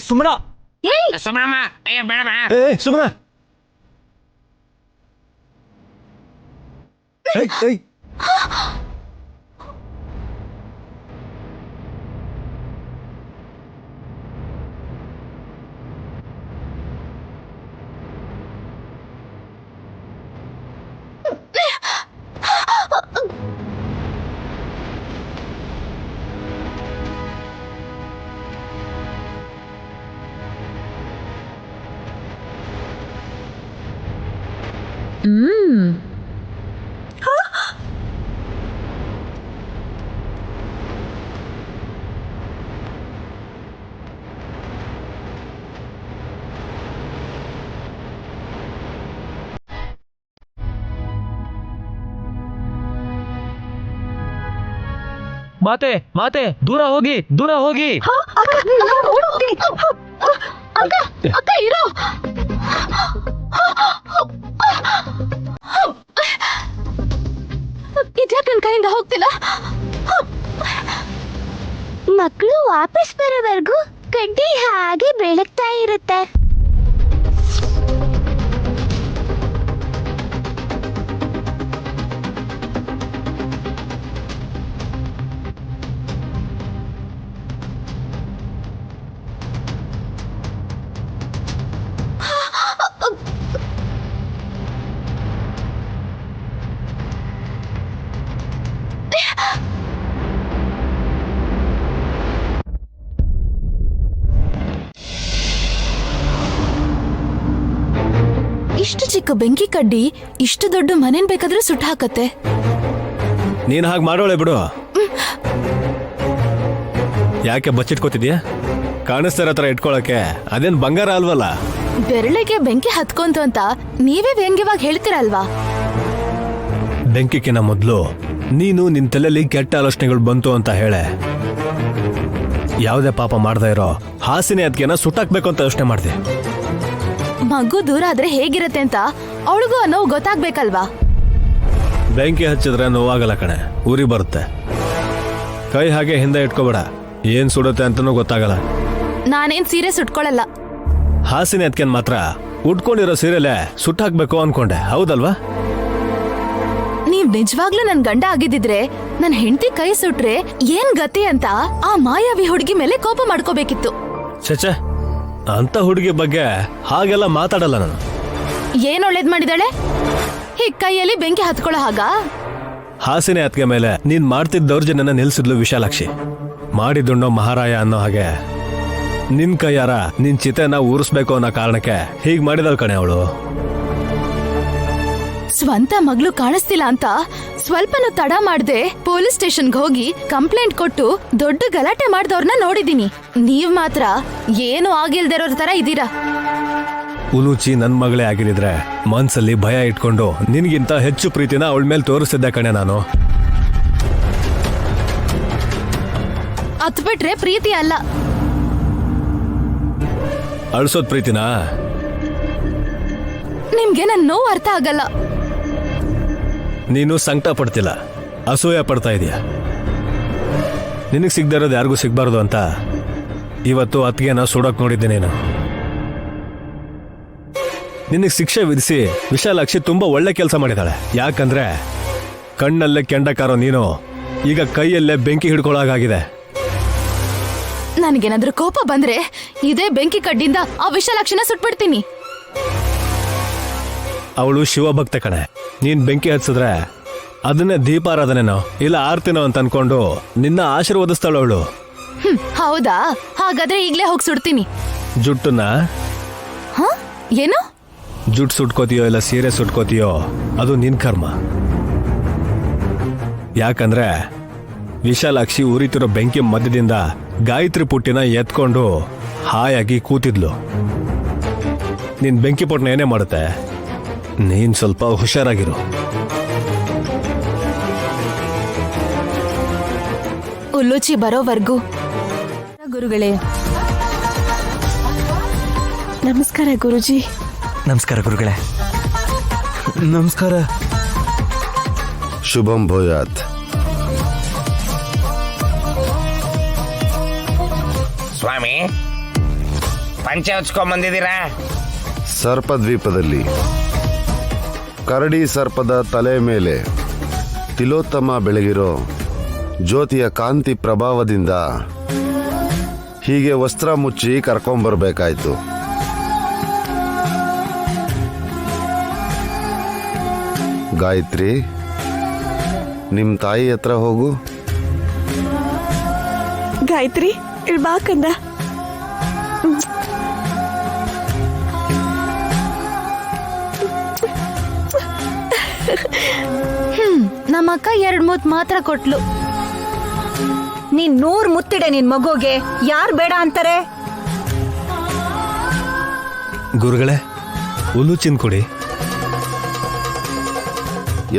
ಸುಮ್ಮನ ಸುಮ್ಮನಮ್ಮ ಬೇಡ ಸುಮ್ಮನ ಮಾತೆ ಮಾತೆ ದೂರ ಹೋಗಿ ಅಕ್ಕ ಇರೋ ಇದ್ಯಾಕೆ ನನ್ನ ಕೈಯಿಂದ ಹೋಗ್ತಿಲ್ಲ. ಮಕ್ಕಳು ವಾಪಸ್ ಬರೋವರೆಗೂ ಕಡ್ಡಿ ಹಾಗೆ ಬೆಳಗ್ತಾ ಇರುತ್ತೆ. ಇಷ್ಟು ಚಿಕ್ಕ ಬೆಂಕಿ ಕಡ್ಡಿ ಇಷ್ಟು ದೊಡ್ಡ ಮನೇನ್ ಬೇಕಾದ್ರೆ ಸುಟ್ಟು ಹಾಕತ್ತೆ. ನೀನ್ ಹಾಗೆ ಮಾಡೋಳೆ ಬಿಡು. ಯಾಕೆ ಬಚ್ಚಿಟ್ಕೋತಿದ್ಯಾ? ಕಾಣಿಸ್ತಾ ಇರೋ ತರ ಇಟ್ಕೊಳಕ್ಕೆ ಅದೇನ್ ಬಂಗಾರ ಅಲ್ವಲ್ಲ. ಬೆರಳಿಗೆ ಬೆಂಕಿ ಹತ್ಕೊಂತು ಅಂತ ನೀವೇ ವ್ಯಂಗ್ಯವಾಗಿ ಹೇಳ್ತೀರಲ್ವಾ? ಬೆಂಕಿಕಿನ ಮೊದ್ಲು ನೀನು ನಿನ್ ತಲೆಯಲ್ಲಿ ಕೆಟ್ಟ ಆಲೋಚನೆಗಳು ಬಂತು ಅಂತ ಹೇಳೆ. ಯಾವುದೇ ಪಾಪ ಮಾಡ್ತಾ ಇರೋ ಹಾಸಿನಿ ಅದಕ್ಕೆನ ಸುಟ್ಟಾಕ್ಬೇಕು ಅಂತ ಯೋಚನೆ ಮಾಡ್ದೆ. ಮಗು ದೂರ ಆದ್ರೆ ಹೇಗಿರತ್ತೆ ಅಂತ ಅವಳಿಗೂ ಅನ್ನೋ ಗೊತ್ತಾಗ್ಬೇಕಲ್ವಾ? ಬೆಂಕಿ ಹಚ್ಚಿದ್ರೆ ನೋವಾಗಲ್ಲ ಕಣೆ, ಉರಿ ಬರುತ್ತೆ. ಕೈ ಹಾಗೆ ಹಿಂದೆ ಇಟ್ಕೋಬೇಡ, ಏನ್ ಸುಡುತ್ತೆ ಅಂತನೂ ಗೊತ್ತಾಗಲ್ಲ. ನಾನೇನ್ ಸೀರೆ ಸುಟ್ಕೊಳಲ್ಲ. ಹಾಸಿನಿ ಅದಕ್ಕೇನ್ ಮಾತ್ರ ಉಟ್ಕೊಂಡಿರೋ ಸೀರೆಲೆ ಸುಟ್ಟಾಕ್ಬೇಕು ಅನ್ಕೊಂಡೆ, ಹೌದಲ್ವಾ? ನೀವ್ ನಿಜವಾಗ್ಲೂ ನನ್ ಗಂಡ ಆಗಿದ್ದಿದ್ರೆ ನನ್ ಹೆಂಡತಿ ಕೈ ಸುಟ್ರೆ ಏನ್ ಗತಿ ಅಂತ ಆ ಮಾಯಾವಿ ಹುಡುಗಿ ಮೇಲೆ ಕೋಪ ಮಾಡ್ಕೋಬೇಕಿತ್ತು. ಚಚೆ, ಅಂತ ಹುಡುಗಿ ಬಗ್ಗೆ ಹಾಗೆಲ್ಲ ಮಾತಾಡಲ್ಲ ನಾನು. ಏನ್ ಒಳ್ಳೇದ್ ಮಾಡಿದಾಳೆ? ಹೀಗ್ ಕೈಯಲ್ಲಿ ಬೆಂಕಿ ಹತ್ಕೊಳ್ಳೋ ಹಾಗ? ಹಾಸಿನಿ ಅತ್ಗೆ ಮೇಲೆ ನೀನ್ ಮಾಡ್ತಿದ್ದ ದೌರ್ಜನ್ಯನ ನಿಲ್ಸಿದ್ಲು ವಿಶಾಲಾಕ್ಷಿ. ಮಾಡಿದ್ದುಣ್ಣೋ ಮಹಾರಾಯ ಅನ್ನೋ ಹಾಗೆ ನಿನ್ ಕೈಯಾರ ನಿನ್ ಚಿತೆನ ಊರಿಸ್ಬೇಕು ಅನ್ನೋ ಕಾರಣಕ್ಕೆ ಹೀಗ್ ಮಾಡಿದಲ್ ಕಣೆ ಅವಳು. ಸ್ವಂತ ಮಗಳು ಕಾಣಿಸ್ತಿಲ್ಲ ಅಂತ ಸ್ವಲ್ಪನೂ ತಡ ಮಾಡ್ದೆ ಪೊಲೀಸ್ ಸ್ಟೇಷನ್ಗೆ ಹೋಗಿ ಕಂಪ್ಲೇಂಟ್ ಕೊಟ್ಟು ದೊಡ್ಡ ಗಲಾಟೆ ಮಾಡ್ದವ್ರನ್ನ ನೋಡಿದೀನಿ. ನೀವ್ ಮಾತ್ರ ಏನು ಆಗಿಲ್ದಿರೋರ್ ತರ ಇದೀರಾ. ಉಲೂಚಿ ನನ್ ಮಗಳೇ ಆಗಿದ್ರೆ ಮನ್ಸಲ್ಲಿ ಭಯ ಇಟ್ಕೊಂಡು ನಿನ್ಗಿಂತ ಹೆಚ್ಚು ಪ್ರೀತಿನ ಅವಳ ಮೇಲೆ ತೋರಿಸ್ತಿದ್ದೆ ಕಣೆ ನಾನು. ಅತ್ ಬಿಟ್ರೆ ಪ್ರೀತಿ ಅಲ್ಲ, ಅಳ್ಸೋದ್ ಪ್ರೀತಿನಾ? ನಿಮ್ಗೆ ನನ್ ನೋವು ಅರ್ಥ ಆಗಲ್ಲ. ನೀನು ಸಂಕಟ ಪಡ್ತಿಲ್ಲ, ಅಸೂಯ ಪಡ್ತಾ ಇದೀಯ. ನಿನಗ್ ಸಿಗದೆ ಇರೋದು ಯಾರಿಗೂ ಸಿಗ್ಬಾರ್ದು ಅಂತ ಇವತ್ತು ಅತ್ತಿಗೆನ ಸುಡೋಕ್ ನೋಡಿದ್ದೆ ನೀನು. ನಿನಗೆ ಶಿಕ್ಷೆ ವಿಧಿಸಿ ವಿಶಾಲಾಕ್ಷಿ ತುಂಬಾ ಒಳ್ಳೆ ಕೆಲಸ ಮಾಡಿದಾಳೆ. ಯಾಕಂದ್ರೆ ಕಣ್ಣಲ್ಲೇ ಕೆಂಡಕಾರೋ ನೀನು ಈಗ ಕೈಯಲ್ಲೇ ಬೆಂಕಿ ಹಿಡ್ಕೊಳ್ಳಾಗಿದೆ. ನನಗೇನಾದ್ರೂ ಕೋಪ ಬಂದ್ರೆ ಇದೇ ಬೆಂಕಿ ಕಡ್ಡಿಂದ ಆ ವಿಶಾಲಾಕ್ಷಿನ ಸುಟ್ಬಿಡ್ತೀನಿ. ಅವಳು ಶಿವಭಕ್ತ ಕಣೆ. ನೀನ್ ಬೆಂಕಿ ಹಚ್ಚಿದ್ರೆ ಅದನ್ನೇ ದೀಪಾರಾಧನೆನೋ ಇಲ್ಲ ಆರ್ತಿನೋ ಅಂತ ಅನ್ಕೊಂಡು ನಿನ್ನ ಆಶೀರ್ವದಿಸ್ತಾಳು ಅವಳು. ಹೌದಾ? ಹಾಗಾದ್ರೆ ಈಗ್ಲೇ ಹೋಗಿ ಸುಡ್ತೀನಿ. ಜುಟ್ಟನ್ನ ಏನು? ಜುಟ್ಟು ಸುಟ್ಕೋತೀಯೋ ಇಲ್ಲ ಸೀರೆ ಸುಟ್ಕೋತೀಯೋ ಅದು ನಿನ್ ಕರ್ಮ. ಯಾಕಂದ್ರೆ ವಿಶಾಲಾಕ್ಷಿ ಉರಿತಿರೋ ಬೆಂಕಿ ಮಧ್ಯದಿಂದ ಗಾಯತ್ರಿ ಪುಟ್ಟಿನ ಎತ್ಕೊಂಡು ಹಾಯಾಗಿ ಕೂತಿದ್ಲು. ನೀನ್ ಬೆಂಕಿ ಪುಟ್ಟನ ಏನೇ ಮಾಡುತ್ತೆ, ನೀನ್ ಸ್ವಲ್ಪ ಹುಷಾರಾಗಿರು. ಉಲ್ಲುಚಿ ಬರೋವರೆಗೂ. ಗುರುಗಳೇ ನಮಸ್ಕಾರ. ಗುರುಜಿ ನಮಸ್ಕಾರ ಗುರುಗಳೇ. ನಮಸ್ಕಾರ. ಶುಭಂ ಭೂಯಾತ್. ಸ್ವಾಮಿ ಪಂಚೆ ಹಚ್ಕೊಂಡ್ ಬಂದಿದ್ದೀರಾ? ಸರ್ಪದ್ವೀಪದಲ್ಲಿ ಕರಡಿ ಸರ್ಪದ ತಲೆ ಮೇಲೆ ತಿಲೋತ್ತಮ ಬೆಳಗಿರೋ ಜ್ಯೋತಿಯ ಕಾಂತಿ ಪ್ರಭಾವದಿಂದ ಹೀಗೆ ವಸ್ತ್ರ ಮುಚ್ಚಿ ಕರ್ಕೊಂಬರ್ಬೇಕಾಯ್ತು. ಗಾಯತ್ರಿ, ನಿಮ್ ತಾಯಿ ಹತ್ರ ಹೋಗು. ಗಾಯತ್ರಿ ಇಲ್ಲಿ ಬಾ ಕಂದ. ನಮ್ಮಕ್ಕ 2 ಮಾತ್ರ ಕೊಟ್ಲು. ನೀನ್ 100 ಮುತ್ತಿಡೆ ನಿನ್ ಮಗುಗೆ, ಯಾರ್ ಬೇಡ ಅಂತಾರೆ? ಗುರುಗಳೇ, ಉಲುಚಿನ್ ಕೊಡಿ.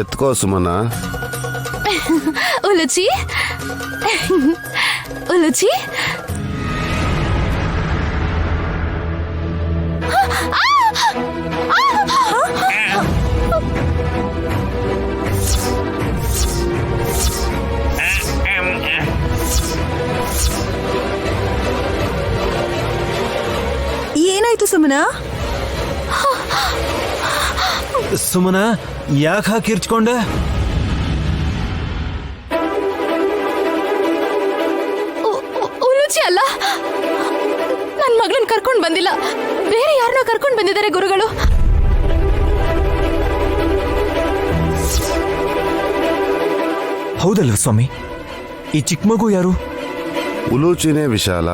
ಎತ್ಕೋ ಸುಮನ. ಉಲುಚಿ ಉಲುಚಿ. ಏನಾಯ್ತು ಸುಮನ? ಸುಮನ, ಯಾಕೆ ಹಾಕಿರ್ಚ್ಕೊಂಡೆ? ಉಲುಚಿ ಅಲ್ಲ, ನನ್ ಮಗಳನ್ನ ಕರ್ಕೊಂಡ್ ಬಂದಿಲ್ಲ, ಬೇರೆ ಯಾರನ್ನೋ ಕರ್ಕೊಂಡ್ ಬಂದಿದ್ದಾರೆ ಗುರುಗಳು. ಹೌದಲ್ವ ಸ್ವಾಮಿ? ಈ ಚಿಕ್ಕ ಮಗು ಯಾರು? ಉಲೂಚಿನೇ ವಿಶಾಲ.